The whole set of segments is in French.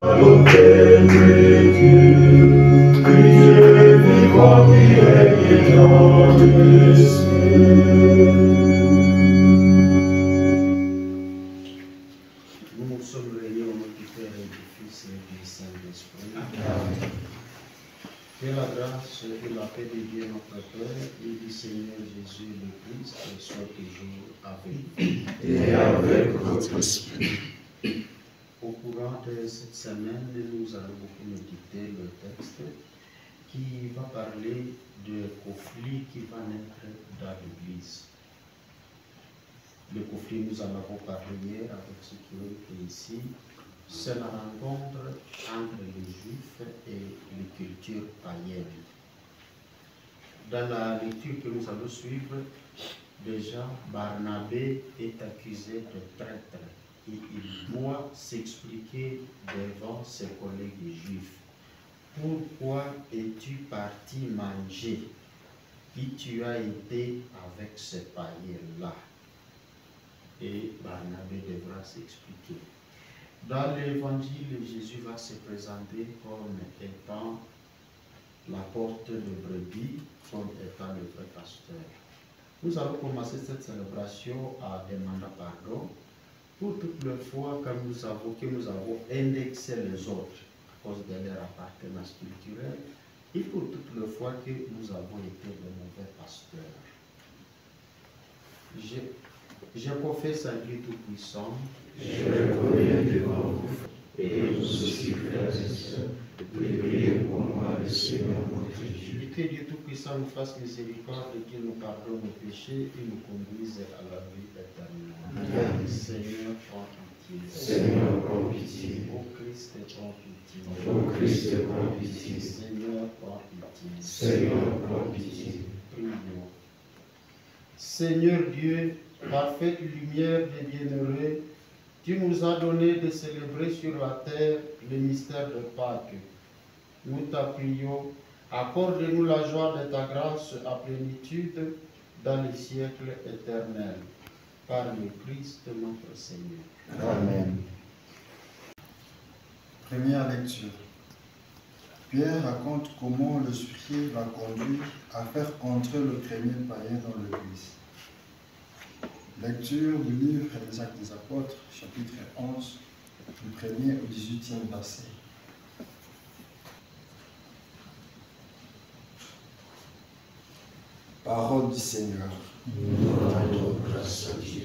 Allons aimer Dieu, Dieu vivant qui règne dans les cieux. Nous nous sommes réunis au nom du Père et du Fils et du Saint-Esprit. Que la grâce et la paix de Dieu notre Père et du Seigneur Jésus le Christ soient toujours avec vous. Et avec votre esprit. Au courant de cette semaine, nous allons beaucoup méditer le texte qui va parler de conflit qui va naître dans l'Église. Le conflit, nous en avons parlé hier avec ceux qui ont été ici. C'est la rencontre entre les Juifs et les cultures païennes. Dans la lecture que nous allons suivre, déjà Barnabé est accusé de traître et il doit s'expliquer devant ses collègues juifs. Pourquoi es-tu parti manger qui tu as été avec ces païens-là? Et Barnabé devra s'expliquer. Dans l'évangile, Jésus va se présenter comme étant la porte de brebis, comme étant le vrai pasteur. Nous allons commencer cette célébration à demander pardon pour toutes les fois que nous avons indexé les autres à cause de leur appartenance culturelle et pour toutes les fois que nous avons été de mauvais pasteurs. Je confesse à Dieu Tout-Puissant. Je reconnais devant vous, et vous aussi, frères et sœurs, de prier pour moi le Seigneur notre Dieu. Et que Dieu Tout-Puissant nous fasse miséricorde et qu'il nous pardonne nos péchés et nous conduise à la vie éternelle. Amen. Seigneur, prends pitié. Seigneur, prends pitié. Ô Christ, prends pitié. Ô Christ, prends pitié. Seigneur, prends pitié. Seigneur, prends pitié. Prions. Seigneur Dieu, parfaite lumière des bienheureux, tu nous as donné de célébrer sur la terre le mystère de Pâques. Nous t'apprions, accorde-nous la joie de ta grâce à plénitude dans les siècles éternels. Par le Christ notre Seigneur. Amen. Première lecture. Pierre raconte comment le Spirit va conduire à faire entrer le premier païen dans l'Église. Lecture du livre des Actes des Apôtres, chapitre 11, du 1er au 18e verset. Parole du Seigneur. Nous rendons grâce à Dieu.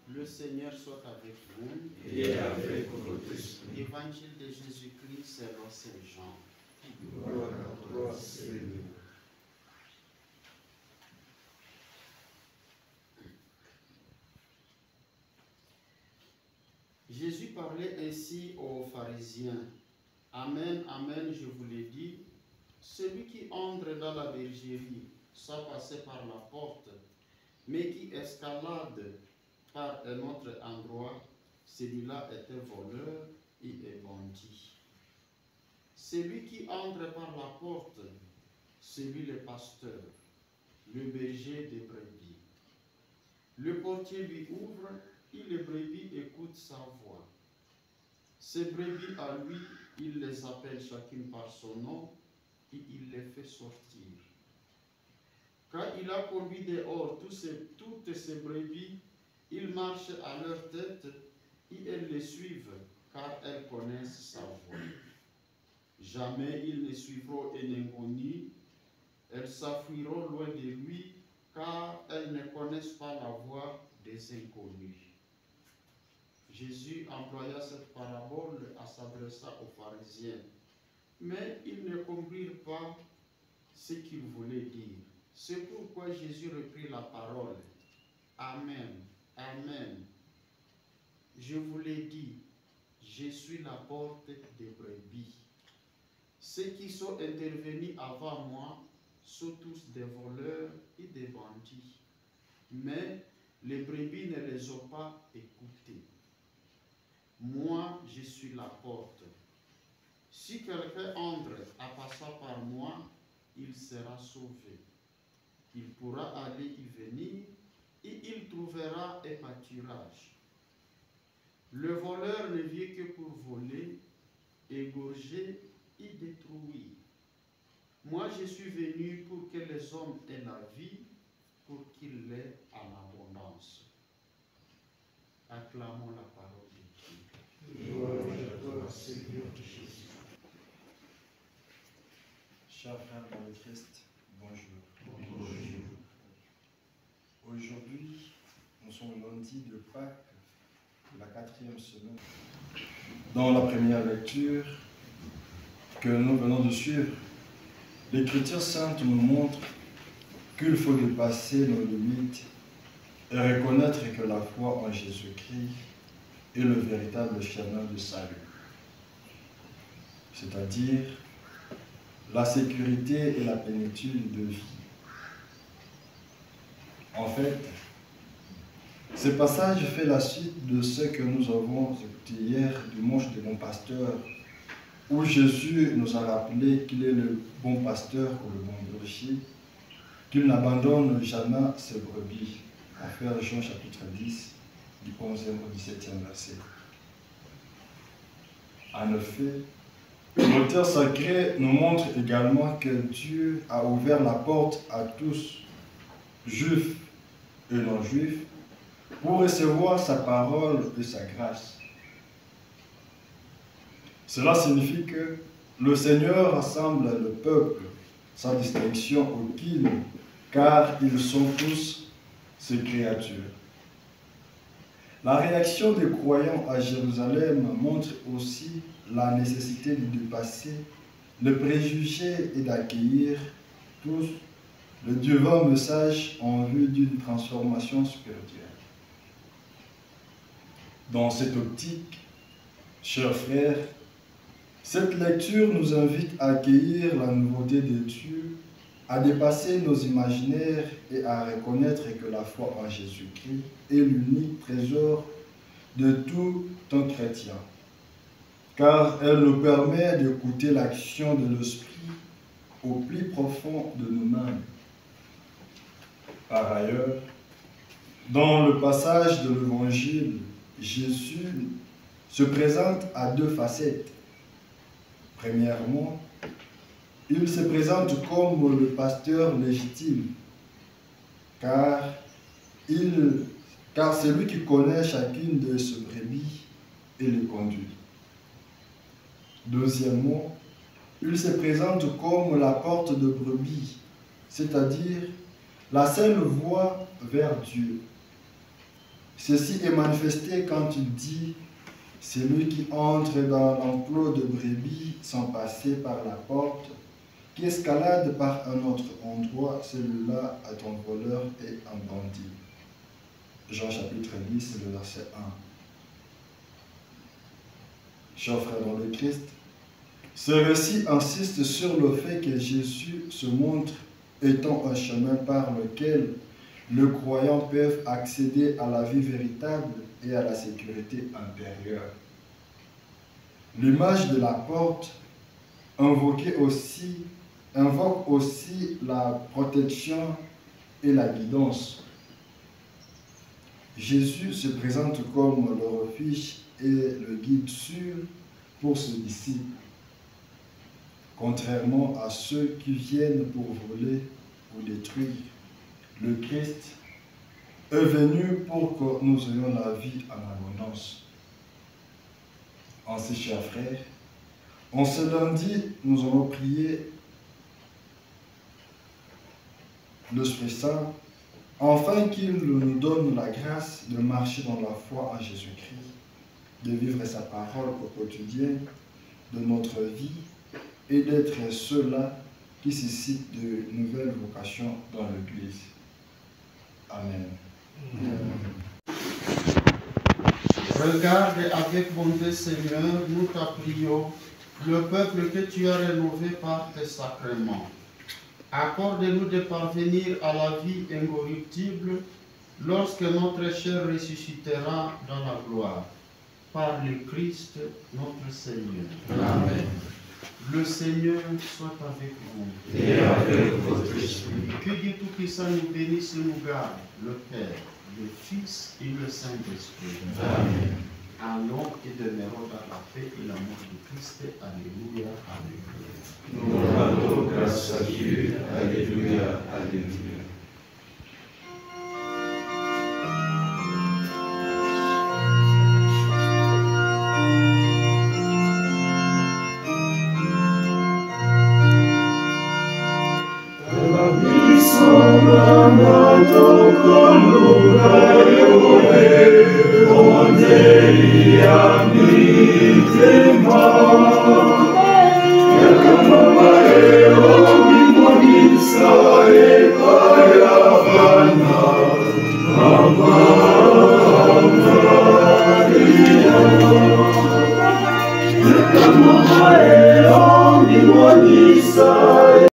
Le Seigneur soit avec vous. Et avec votre esprit. Évangile de Jésus-Christ selon Saint Jean. Gloire à toi, Seigneur. Jésus parlait ainsi aux pharisiens. Amen, amen, je vous l'ai dit, celui qui entre dans la bergerie sans passer par la porte, mais qui escalade par un autre endroit, celui-là est un voleur et un bandit. Celui qui entre par la porte, celui le pasteur, le berger des brebis. Le portier lui ouvre et les brebis écoutent sa voix. Ces brebis à lui, il les appelle chacune par son nom et il les fait sortir. Quand il a conduit dehors toutes ces brebis, il marche à leur tête et elles les suivent car elles connaissent sa voix. Jamais ils ne suivront un inconnu, elles s'enfuiront loin de lui car elles ne connaissent pas la voix des inconnus. Jésus employa cette parabole en s'adressant aux pharisiens, mais ils ne comprirent pas ce qu'il voulait dire. C'est pourquoi Jésus reprit la parole. Amen, amen. Je vous l'ai dit, je suis la porte des brebis. Ceux qui sont intervenus avant moi sont tous des voleurs et des bandits. Mais les brebis ne les ont pas écoutés. Moi, je suis la porte. Si quelqu'un entre en passant par moi, il sera sauvé. Il pourra aller y venir et il trouvera un pâturage. Le voleur ne vient que pour voler, égorger et détruire. Moi, je suis venu pour que les hommes aient la vie, pour qu'ils l'aient en abondance. Acclamons la parole de Dieu. Gloire à toi, Seigneur Jésus. Chers frères dans le Christ, bonjour. Bonjour. Aujourd'hui, nous sommes lundi de Pâques, la 4e semaine. Dans la première lecture que nous venons de suivre, l'Écriture sainte nous montre qu'il faut dépasser nos limites et reconnaître que la foi en Jésus-Christ est le véritable chemin de salut. C'est-à-dire la sécurité et la plénitude de vie. En fait, ce passage fait la suite de ce que nous avons écouté hier, dimanche du bon pasteur, où Jésus nous a rappelé qu'il est le bon pasteur ou le bon berger, qu'il n'abandonne jamais ses brebis. En Frère Jean chapitre 10, du 11e au 17e verset. En effet, l'auteur sacré nous montre également que Dieu a ouvert la porte à tous, juifs et non-juifs, pour recevoir sa parole et sa grâce. Cela signifie que le Seigneur rassemble le peuple sans distinction aucune, car ils sont tous ses créatures. La réaction des croyants à Jérusalem montre aussi la nécessité de dépasser le préjugé et d'accueillir tous le divin message en vue d'une transformation spirituelle. Dans cette optique, chers frères, cette lecture nous invite à accueillir la nouveauté de Dieu, à dépasser nos imaginaires et à reconnaître que la foi en Jésus-Christ est l'unique trésor de tout un chrétien, car elle nous permet d'écouter l'action de l'Esprit au plus profond de nous-mêmes. Par ailleurs, dans le passage de l'Évangile, Jésus se présente à deux facettes. Premièrement, il se présente comme le pasteur légitime, car c'est lui qui connaît chacune de ses brebis et les conduit. Deuxièmement, il se présente comme la porte de brebis, c'est-à-dire la seule voie vers Dieu. Ceci est manifesté quand il dit « Celui qui entre dans l'enclos de brebis sans passer par la porte, qui escalade par un autre endroit, celui-là est un voleur et un bandit. » Jean chapitre 10, le verset 1. Chers frères dans le Christ, ce récit insiste sur le fait que Jésus se montre étant un chemin par lequel les croyants peuvent accéder à la vie véritable et à la sécurité intérieure. L'image de la porte invoque aussi la protection et la guidance. Jésus se présente comme le refuge et le guide sûr pour ses disciples, contrairement à ceux qui viennent pour voler ou détruire. Le Christ est venu pour que nous ayons la vie en abondance. Ainsi, chers frères, en ce lundi, nous allons prier l'Esprit Saint, afin qu'il nous donne la grâce de marcher dans la foi en Jésus-Christ, de vivre sa parole au quotidien de notre vie et d'être ceux-là qui suscitent de nouvelles vocations dans l'Église. Amen. Regarde avec bonté, Seigneur, nous t'apprions, le peuple que tu as rénové par tes sacrements. Accorde-nous de parvenir à la vie incorruptible lorsque notre chair ressuscitera dans la gloire. Par le Christ, notre Seigneur. Amen. Le Seigneur soit avec vous. Et avec votre esprit. Que Dieu Tout-Puissant nous bénisse et nous garde, le Père, le Fils et le Saint-Esprit. Amen. Allons et demeurons dans la paix et l'amour de Christ. Alléluia, alléluia. Nous rendons grâce à Dieu. Alléluia, alléluia. Io